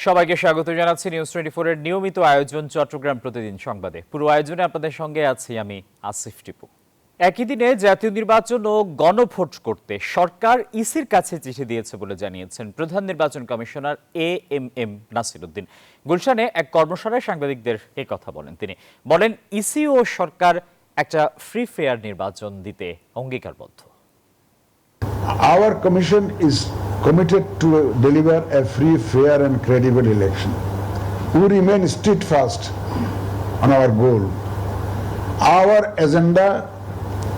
সবাইকে স্বাগত জানাচ্ছি নিউজ 24 এর নিয়মিত আয়োজন চট্টগ্রাম প্রতিদিন সংবাদে। পুরো আয়োজনে আপনাদের সঙ্গে আছি আমি আসিফ টিপু। একই দিনে জাতীয় নির্বাচন ও গণভোট করতে সরকার ইসির কাছে চিঠি দিয়েছে বলে জানিয়েছেন প্রধান নির্বাচন কমিশনার এএমএম নাসিরউদ্দিন। গুলশানে এক কর্মশালায় সাংবাদিকদের এই কথা বলেন তিনি। বলেন ইসি ও সরকার একটা ফ্রি ফেয়ার নির্বাচন দিতে অঙ্গীকারবদ্ধ। Our commission is committed to deliver a free, fair and credible election. We remain steadfast on our goal. Our agenda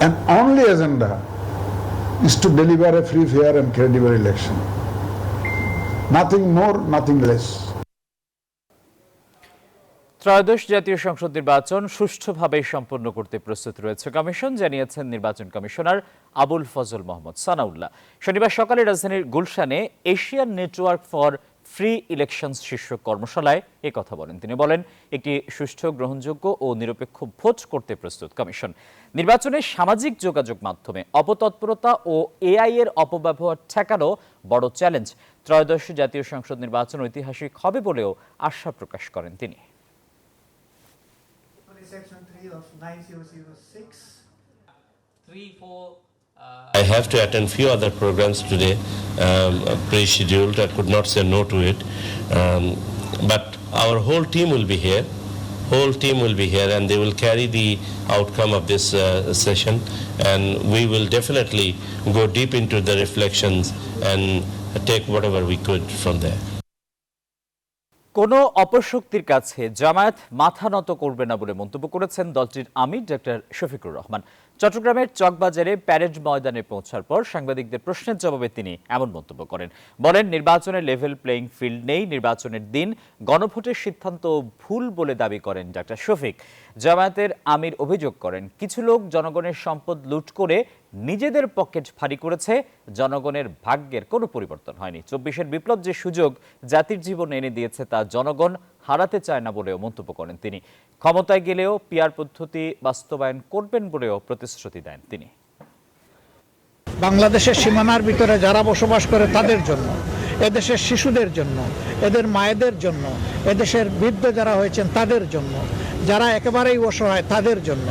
and only agenda is to deliver a free, fair and credible election. Nothing more, nothing less. ত্রয়োদশ জাতীয় সংসদ নির্বাচন সুষ্ঠুভাবে সম্পন্ন করতে প্রস্তুত রয়েছে commission, জানিয়েছেন নির্বাচন কমিশনার আবুল ফজল মোহাম্মদ সানাউল্লাহ। শনিবার সকালে রাজধানীর গুলশানে Asian network for free elections শীর্ষক কর্মশালায় এ কথা বলেন তিনি। বলেন একটি সুষ্ঠু, গ্রহণযোগ্য ও নিরপেক্ষ ভোট করতে প্রস্তুত কমিশন। নির্বাচনে সামাজিক যোগাযোগ মাধ্যমে অপতৎপরতা ও এআই এর অপব্যবহার ঠেকানো বড় চ্যালেঞ্জ। ত্রয়োদশ জাতীয় সংসদ নির্বাচন ঐতিহাসিক হবে বলেও আশা প্রকাশ করেন তিনি। Section 3 of 9006. I have to attend few other programs today, pre-scheduled. I could not say no to it, but our whole team will be here. And they will carry the outcome of this session, and we will definitely go deep into the reflections and take whatever we could from there. কোনো অপশক্তির কাছে জামায়াত মাথা নত করবে না বলে মন্তব্য করেছেন দলটির আমির ডক্টর শফিকুর রহমান। চট্টগ্রামের চকবাজারে প্যারেড ময়দানে পৌঁছার পর সাংবাদিকদের প্রশ্নের জবাবে তিনি এমন মন্তব্য করেন। বলেন নির্বাচনের লেভেল প্লেইং ফিল্ড নেই, নির্বাচনের দিন গণভোটের সিদ্ধান্ত ভুল বলে দাবি করেন ডক্টর শফিক। জামায়াতের আমির অভিযোগ করেন কিছু লোক জনগণের সম্পদ লুট করে নিজেদের পকেট ভারী করেছে, জনগণের ভাগ্যের কোনো পরিবর্তন হয়নি। 24-এর বিপ্লব যে সুযোগ জাতির জীবন এনে দিয়েছে তা জনগণ হারাতে চায় না বলেও মন্তব্য করেন তিনি। ক্ষমতায় গেলেও পিআর পদ্ধতি বাস্তবায়ন করবেন বলেও প্রতিশ্রুতি দেন তিনি। বাংলাদেশের সীমানার ভিতরে যারা বসবাস করে তাদের জন্য, এদেশের শিশুদের জন্য, এদের মায়েদের জন্য, এদেশের বৃদ্ধ যারা হয়েছেন তাদের জন্য, যারা একেবারেই অসহায় তাদের জন্য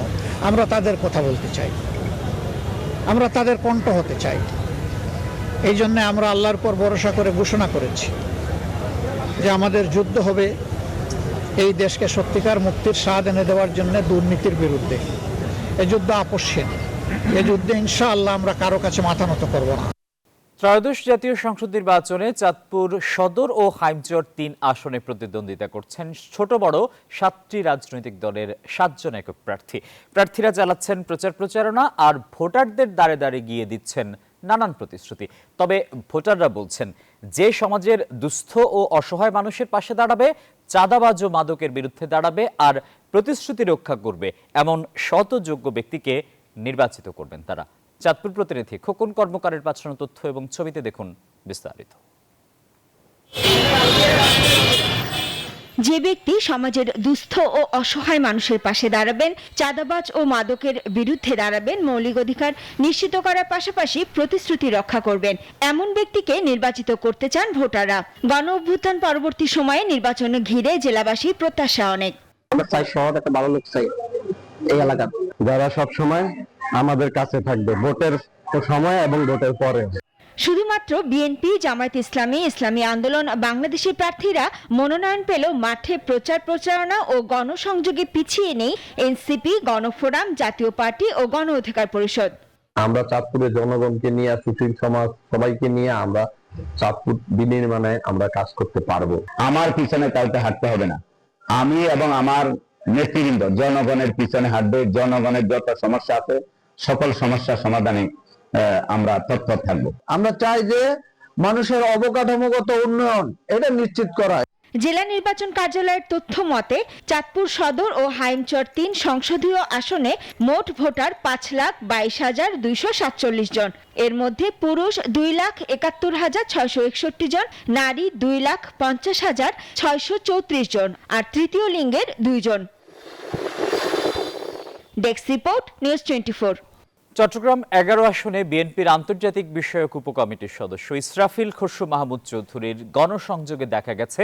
আমরা তাদের কথা বলতে চাই, আমরা তাদের কণ্ঠ হতে চাই। এই জন্য আমরা আল্লাহর উপর ভরসা করে ঘোষণা করেছি যে আমাদের যুদ্ধ হবে এই দেশকে সত্যিকার মুক্তির স্বাদ এনে দেওয়ার জন্য দুর্নীতির বিরুদ্ধে। এই যুদ্ধ আপসহীন, এই যুদ্ধে ইনশাআল্লাহ আমরা কারো কাছে মাথা নত করব না। ত্রয়োদশ জাতীয় সংসদ নির্বাচনে চাঁদপুর সদর ও হাইমচর 3 আসনে প্রতিদ্বন্দ্বিতা করছেন ছোট বড় 7টি রাজনৈতিক দলের 7 জন একক প্রার্থী। প্রার্থীরা চালাচ্ছেন প্রচার প্রচারণা আর ভোটারদের দ্বারে দ্বারে গিয়ে দিচ্ছেন নানান প্রতিশ্রুতি। তবে ভোটাররা বলছেন যে সমাজের দুস্থ ও অসহায় মানুষের পাশে দাঁড়াবে, চাঁদাবাজ ও মাদকের বিরুদ্ধে দাঁড়াবে আর প্রতিশ্রুতি রক্ষা করবে এমন শত যোগ্য ব্যক্তিকে নির্বাচিত করবেন তারা। চাঁদপুর প্রতিনিধি খোকন কর্মকারের পাঠানো তথ্য এবং ছবিতে দেখুন বিস্তারিত। যে ব্যক্তি সমাজের দুস্থ ও অসহায় মানুষের পাশে দাঁড়াবেন, চাঁদাবাজ ও মাদকের বিরুদ্ধে দাঁড়াবেন, মৌলিক অধিকার নিশ্চিত করার পাশাপাশি প্রতিশ্রুতি রক্ষা করবেন, এমন ব্যক্তিকে নির্বাচিত করতে চান ভোটাররা। গণ অভ্যুত্থান পরবর্তী সময়ে নির্বাচন ঘিরে জেলাবাসীর প্রত্যাশা অনেক। একটা ভালো লোক চাই এই এলাকার, যারা সব সময় আমাদের কাছে থাকবে ভোটের সময় এবং ভোটের পরে। শুধুমাত্র বিএনপি, জামায়াত ইসলামী, ইসলামী আন্দোলন বাংলাদেশের প্রার্থীরা মনোনয়ন পেলেও মাঠে প্রচার প্রচারণা ও গণসংযোগে পিছিয়ে নেই এনসিপি, গণফোরাম, জাতীয় পার্টি ও গণ অধিকার পরিষদ। আমরা চাঁদপুরের জনগণকে নিয়ে, সুশীল সমাজ সবাইকে নিয়ে আমরা চাঁদপুর বিনির্মাণে আমরা কাজ করতে পারবো। আমার পিছনে কাউকে হাঁটতে হবে না, আমি এবং আমার নেতৃবৃন্দ জনগণের পিছনে হাঁটবে। জনগণের যত সমস্যা আছে সকল সমস্যা সমাধানে আমরা তৎপর থাকবো। আমরা চাই যে মানুষের অবকাঠামোগত উন্নয়ন এটা নিশ্চিত করা। জেলা নির্বাচন কার্যালয়ের তথ্য মতে চাঁদপুর সদর ও হাইমচর 3 সংসদীয় আসনে মোট ভোটার 5,22,247 জন। এর মধ্যে পুরুষ 2,71,661 জন, নারী 2,50,634 জন আর তৃতীয় লিঙ্গের 2 জন। Desk report, news 24। চট্টগ্রাম 11 আসনে বিএনপির আন্তর্জাতিক বিষয়ক উপকমিটির সদস্য ইসরাফিল খসরু মাহমুদ চৌধুরীর গণসংযোগে দেখা গেছে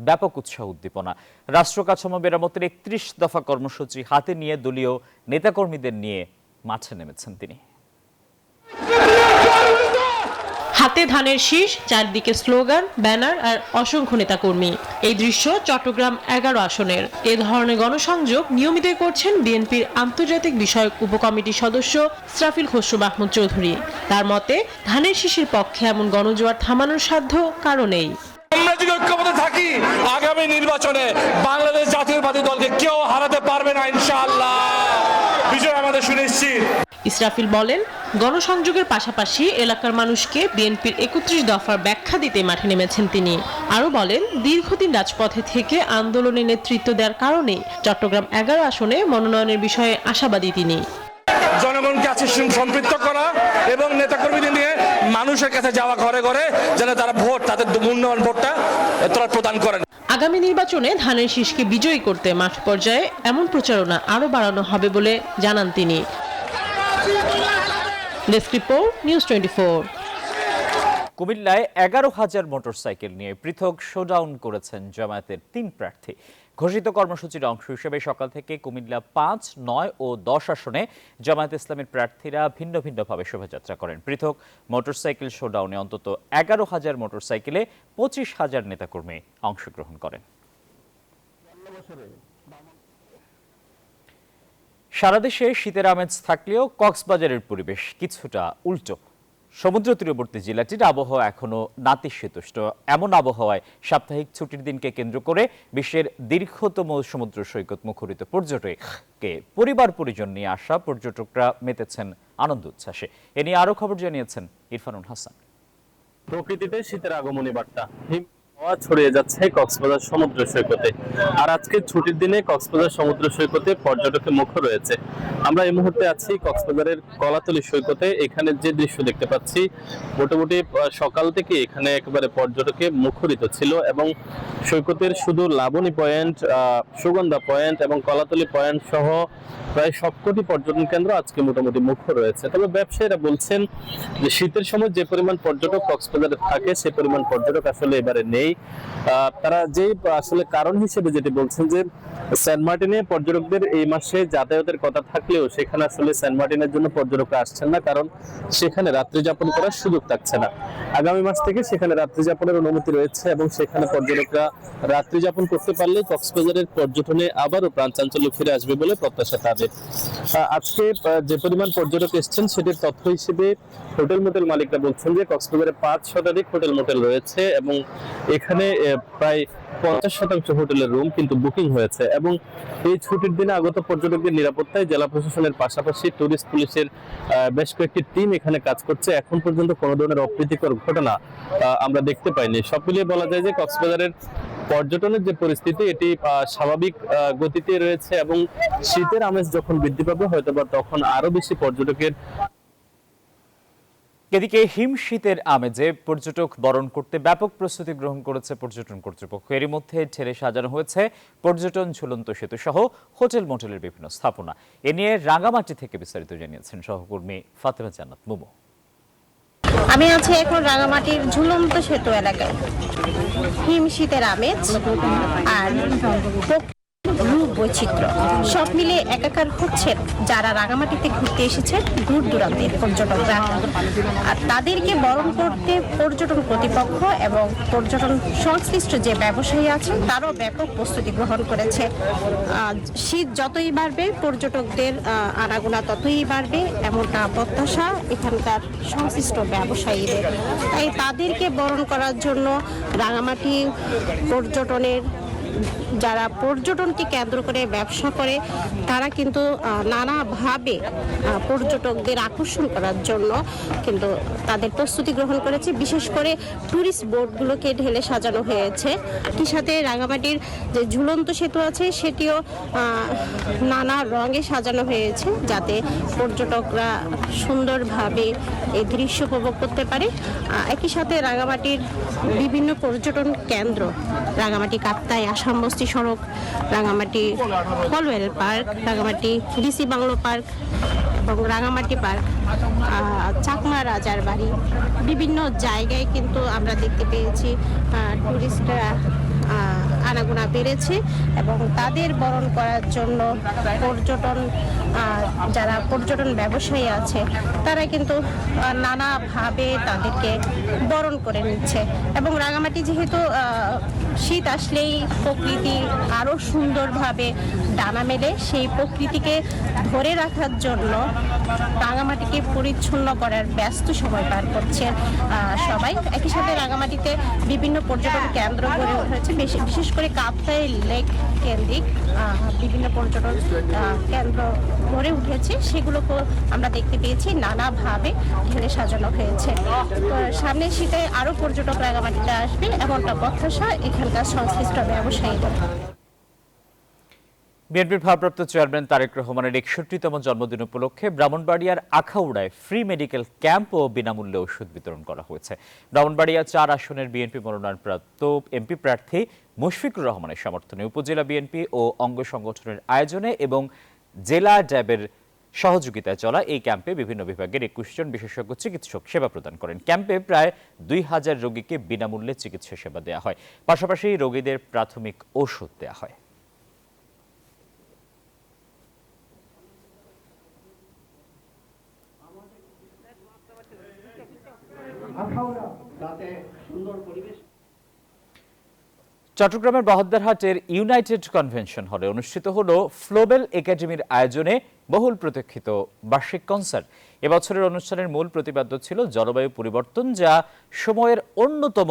ব্যাপক উৎসাহ উদ্দীপনা। রাষ্ট্র কাঠামো মেরামতের 31 দফা কর্মসূচি হাতে নিয়ে দলীয় নেতাকর্মীদের নিয়ে মাঠে নেমেছেন তিনি। হাতে ধানের শীষ, চারদিকে স্লোগান, ব্যানার আর অসংখ্য নেতাকর্মী। এই দৃশ্য চট্টগ্রাম 11 আসনের। এ ধরনের গণসংযোগ নিয়মিতই করছেন বিএনপির আন্তর্জাতিক বিষয়ক উপকমিটির সদস্য ইসরাফিল খসরু মাহমুদ চৌধুরী। তার মতে, ধানের শীষের পক্ষে এমন গণজোয়ার থামানোর সাধ্য কারো নেই। আমরা যদি ঐক্যবদ্ধ থাকি, আগামী নির্বাচনে বাংলাদেশ জাতীয়তাবাদী দলকে কেউ হারাতে পারবে না ইনশাআল্লাহ। বিজয় আমাদের সুনিশ্চিত। ইসরাফিল বলেন, গণসংযোগের পাশাপাশি এলাকার মানুষকে বিএনপির 31 দফার ব্যাখ্যা দিতে মাঠে নেমেছেন তিনি। আরও বলেন, দীর্ঘদিন রাজপথে থেকে আন্দোলনে নেতৃত্ব দেওয়ার কারণে চট্টগ্রাম 11 আসনে মনোনয়নের বিষয়ে আশাবাদী তিনি। জনগণকে আছে সম্পৃক্ত করা এবং নেতাকর্মীদের নিয়ে মানুষের কাছে যাওয়া ঘরে ঘরে, যেন তারা ভোট, তাদের মূল্যবান ভোটটা তারা প্রদান করেন। আগামী নির্বাচনে ধানের শীষকে বিজয়ী করতে মাঠ পর্যায়ে এমন প্রচারণা আরও বাড়ানো হবে বলে জানান তিনি। Desk report, news 24। কুমিল্লায় 11,000 মোটরসাইকেল নিয়ে পৃথক শোডাউন করেছেন জামায়াতের 3 প্রার্থী। ঘোষিত কর্মসূচির অংশ হিসেবে সকাল থেকে কুমিল্লা 5, 9 ও 10 আসনে জামায়াত ইসলামের প্রার্থীরা ভিন্ন ভিন্নভাবে শোভাযাত্রা করেন। পৃথক মোটরসাইকেল শোডাউনে অন্তত 11,000 মোটরসাইকেলে 25,000 নেতাকর্মী অংশগ্রহণ করেন। সারা দেশে শীতের আমেজ থাকলেও কক্সবাজারের পরিবেশ কিছুটা উল্টো। সমুদ্র তীরবর্তী জেলাটির আবহাওয়া এখনো নাতিশীতোষ্ণ। এমন আবহাওয়ায় সাপ্তাহিক ছুটির দিনকে কেন্দ্র করে বিশ্বের দীর্ঘতম সমুদ্র সৈকত মুখরিত পর্যটককে পরিবার পরিজন নিয়ে আসা পর্যটকরা মেতেছেন আনন্দ উচ্ছ্বাসে। এ নিয়ে আরো খবর জানিয়েছেন ইরফানুল হাসান। প্রকৃতিতে শীতের আগমনী বার্তা হাওয়া ছড়িয়ে যাচ্ছে কক্সবাজার সমুদ্র সৈকতে। আর আজকে ছুটির দিনে কক্সবাজার সমুদ্র সৈকতে পর্যটকের মুখর রয়েছে। আমরা এই মুহূর্তে আছি কক্সবাজারের কলাতলী সৈকতে। এখানে যে দৃশ্য দেখতে পাচ্ছি, মোটামুটি সকাল থেকে এখানে একেবারে পর্যটকে মুখরিত ছিল এবং সৈকতের শুধু লাবণী পয়েন্ট, সুগন্ধা পয়েন্ট এবং কলাতলী পয়েন্ট সহ প্রায় সবকটি পর্যটন কেন্দ্র আজকে মোটামুটি মুখর রয়েছে। তবে ব্যবসায়ীরা বলছেন যে শীতের সময় যে পরিমাণ পর্যটক কক্সবাজারে থাকে সে পরিমাণ পর্যটক আসলে এবারে নেই। তারা যে আসলে কারণ হিসেবে যেটি বলছেন যে সেন্ট মার্টিনে পর্যটকদের এই মাসে যাতায়াতের কথা থাকলেও সেখানে আসলে সেন্ট মার্টিনের জন্য পর্যটকরা আসছেন না, কারণ সেখানে রাত্রি যাপন করার সুযোগ থাকছে না। আগামী মাস থেকে সেখানে রাত্রি যাপনের অনুমতি রয়েছে এবং সেখানে পর্যটকরা রাত্রি যাপন করতে পারলে কক্সবাজারের পর্যটনে আবারও প্রাণচাঞ্চল্য ফিরে আসবে বলে প্রত্যাশা তাদের। আজকে যে পরিমাণ পর্যটক এসছেন সেটির তথ্য হিসেবে হোটেল মোটেল মালিকরা বলছেন যে কক্সবাজারে 5 শতাধিক হোটেল মোটেল রয়েছে এবং এখানে প্রায় 50% হোটেলের রুম কিন্তু বুকিং হয়েছে। এবং এই ছুটির দিনে আগত পর্যটকদের নিরাপত্তায় জেলা প্রশাসনের পাশাপাশি টুরিস্ট পুলিশের বেশ কয়েকটি টিম এখানে কাজ করছে। এখন পর্যন্ত কোনো ধরনের অপ্রীতিকর ঘটনা আমরা দেখতে পাইনি। সব মিলিয়ে বলা যায় যে কক্সবাজারের পর্যটনের যে পরিস্থিতি এটি স্বাভাবিক গতিতে রয়েছে এবং শীতের আমেজ যখন বৃদ্ধি পাবে হয়তোবা তখন আরো বেশি পর্যটকের। এদিকে হিম শীতের আমেজে পর্যটক বরণ করতে ব্যাপক প্রস্তুতি গ্রহণ করেছে পর্যটন কর্তৃপক্ষ। এরই মধ্যে ঢেলে সাজানো হয়েছে পর্যটন ঝুলন্ত সেতু সহ হোটেল মোটেলের বিভিন্ন স্থাপনা। এ নিয়ে রাঙামাটি থেকে বিস্তারিত জানিয়েছেন সহকর্মী ফাতেমা জান্নাত মুমু। আমি আছি এখন রাঙামাটির ঝুলন্ত সেতু এলাকায়। হিম শীতের আমেজ আর রূপ বৈচিত্র্য সব মিলে একাকার হচ্ছেন যারা রাঙামাটিতে ঘুরতে এসেছেন দূর দূরান্তের পর্যটকরা। আর তাদেরকে বরণ করতে পর্যটন কর্তৃপক্ষ এবং পর্যটন সংশ্লিষ্ট যে ব্যবসায়ী আছেন তারাও ব্যাপক প্রস্তুতি গ্রহণ করেছে। শীত যতই বাড়বে পর্যটকদের আনাগোনা ততই বাড়বে এমনটা প্রত্যাশা এখানকার সংশ্লিষ্ট ব্যবসায়ীদের। তাই তাদেরকে বরণ করার জন্য রাঙামাটি পর্যটনের যারা পর্যটনকে কেন্দ্র করে ব্যবসা করে তারা কিন্তু নানাভাবে পর্যটকদের আকর্ষণ করার জন্য কিন্তু তাদের প্রস্তুতি গ্রহণ করেছে। বিশেষ করে ট্যুরিস্ট বোটগুলোকে ঢেলে সাজানো হয়েছে। একই সাথে রাঙামাটির যে ঝুলন্ত সেতু আছে সেটিও নানা রঙে সাজানো হয়েছে যাতে পর্যটকরা সুন্দরভাবে এই দৃশ্য উপভোগ করতে পারে। একই সাথে রাঙামাটির বিভিন্ন পর্যটন কেন্দ্র, রাঙামাটি কাপ্তাই আসামবস্তি সড়ক, Rangamati কলওয়েল park, Rangamati DC bungalow park, এবং রাঙামাটি পার্ক, চাকমা রাজার বাড়ি, বিভিন্ন জায়গায় কিন্তু আমরা দেখতে পেয়েছি টুরিস্টরা আনাগোনা বেড়েছে এবং তাদের বরণ করার জন্য যারা পর্যটন ব্যবসায়ী আছে তারা কিন্তু নানাভাবে তাদেরকে বরণ করে নিচ্ছে। এবং রাঙামাটি যেহেতু শীত আসলেই প্রকৃতি আরও সুন্দরভাবে ডানা মেলে, সেই প্রকৃতিকে ধরে রাখার জন্য রাঙামাটিকে পরিচ্ছন্ন করার ব্যস্ত সময় পার করছে সবাই। একই সাথে রাঙামাটিতে বিভিন্ন পর্যটন কেন্দ্র গড়ে উঠেছে, বিশেষ করে কাপ্তাই লেক কেন্দ্রিক বিভিন্ন পর্যটন কেন্দ্র গড়ে উঠেছে, সেগুলোকেও আমরা দেখতে পেয়েছি নানাভাবে ঘিরে সাজানো হয়েছে। তো সামনের শীতে আরও পর্যটক রাঙামাটিতে আসবে এমনটা প্রত্যাশা এখানকার সংশ্লিষ্ট ব্যবসায়ীদের। বিএনপির ভারপ্রাপ্ত চেয়ারম্যান তারেক রহমানের 61তম জন্মদিন উপলক্ষে ব্রাহ্মণবাড়িয়ার আখাউড়ায় ফ্রি মেডিকেল ক্যাম্প ও বিনামূল্যে ওষুধ বিতরণ করা হয়েছে। ব্রাহ্মণবাড়িয়া 4 আসনের বিএনপি মনোনয়নপ্রাপ্ত এমপি প্রার্থী মুশফিকুর রহমানের সমর্থনে উপজেলা বিএনপি ও অঙ্গ সংগঠনের আয়োজনে এবং জেলা ড্যাবের সহযোগিতায় চলা এই ক্যাম্পে বিভিন্ন বিভাগের 21 জন বিশেষজ্ঞ চিকিৎসক সেবা প্রদান করেন। ক্যাম্পে প্রায় 2000 রোগীকে বিনামূল্যে চিকিৎসা সেবা দেওয়া হয়, পাশাপাশি রোগীদের প্রাথমিক ওষুধ দেওয়া হয়। চট্টগ্রামের বহদ্দারহাটের ইউনাইটেড কনভেনশন হলে অনুষ্ঠিত হল ফ্লোবেল একাডেমির আয়োজনে বহুল প্রতীক্ষিত বার্ষিক কনসার্ট। এবছরের অনুষ্ঠানের মূল প্রতিপাদ্য ছিল জলবায়ু পরিবর্তন, যা সময়ের অন্যতম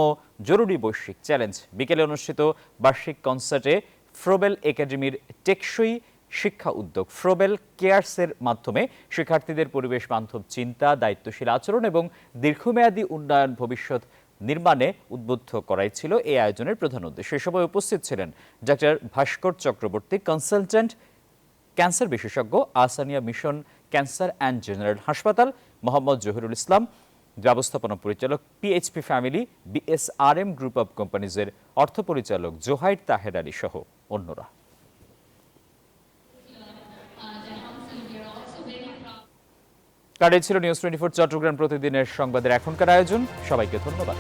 জরুরি বৈশ্বিক চ্যালেঞ্জ। বিকেলে অনুষ্ঠিত বার্ষিক কনসার্টে ফ্লোবেল একাডেমির টেকসই শিক্ষা উদ্যোগ ফ্লোবেল কেয়ারসের মাধ্যমে শিক্ষার্থীদের পরিবেশ বান্ধব চিন্তা, দায়িত্বশীল আচরণ এবং দীর্ঘমেয়াদী উন্নয়ন ভবিষ্যৎ নির্মাণে উদ্বুদ্ধ করাই ছিল এই আয়োজনের প্রধান উদ্দেশ্য। এ সময় উপস্থিত ছিলেন doctor Bhaskar Chakraborty, consultant cancer বিশেষজ্ঞ, Ahsania mission cancer and general হাসপাতাল, মোহাম্মদ জহিরুল ইসলাম, ব্যবস্থাপনা পরিচালক PHP family, BSRM group of কোম্পানিজের অর্থ পরিচালক জোহাইর তাহের আলী সহ অন্যরা। কাটিয়ে ছিল নিউজ 24 চট্টগ্রাম প্রতিদিনের সংবাদের এখনকার আয়োজন। সবাইকে ধন্যবাদ।